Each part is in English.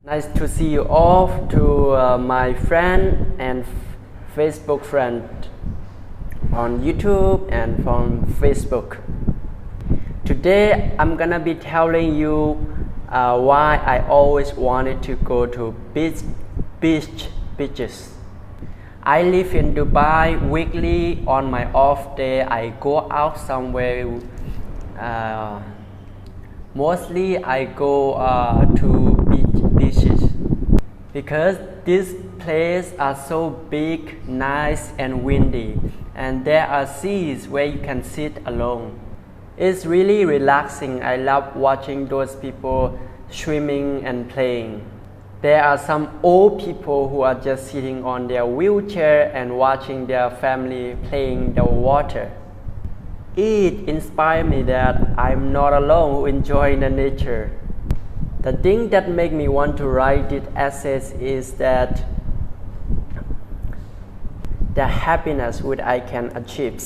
Nice to see you all, to my friend and Facebook friend on YouTube and from Facebook. Today I'm gonna be telling you why I always wanted to go to beaches. I live in Dubai. Weekly on my off day I go out somewhere. Mostly I go to beaches because these places are so big, nice and windy, and there are seas where you can sit alone. It's really relaxing. I love watching those people swimming and playing. There are some old people who are just sitting on their wheelchair and watching their family playing the water. It inspired me that I'm not alone who enjoy the nature. The thing that made me want to write this essay is that the happiness which I can achieve.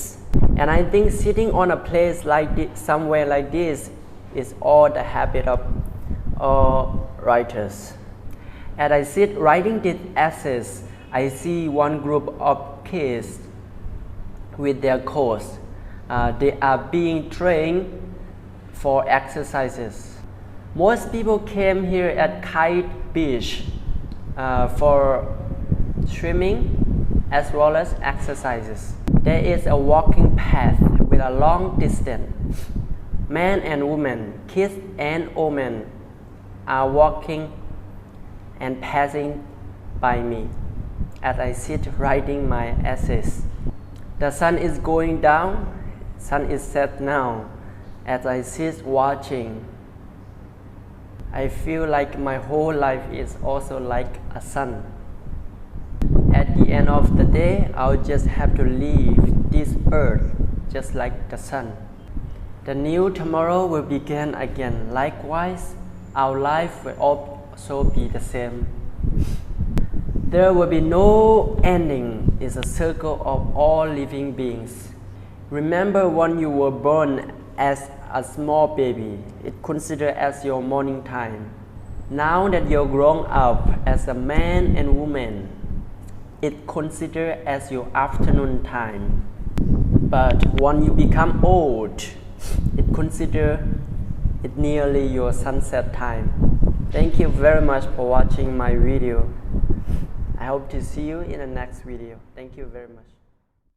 And I think sitting on a place like this, somewhere like this, is all the habit of all writers. As I sit writing this essay, I see one group of kids with their coach. They are being trained for exercises. Most people came here at Kite Beach for swimming as well as exercises. There is a walking path with a long distance. Men and women, kids and old men are walking and passing by me as I sit writing my essays. The sun is going down, sun is set now. As I sit watching, I feel like my whole life is also like a sun. At the end of the day, I'll just have to leave this earth just like the sun. The new tomorrow will begin again. Likewise, our life will also be the same. There will be no ending. It's a circle of all living beings. Remember when you were born as a small baby, it considered as your morning time. Now that you're grown up as a man and woman, it considered as your afternoon time. But when you become old, it considered it nearly your sunset time. Thank you very much for watching my video. I hope to see you in the next video. Thank you very much.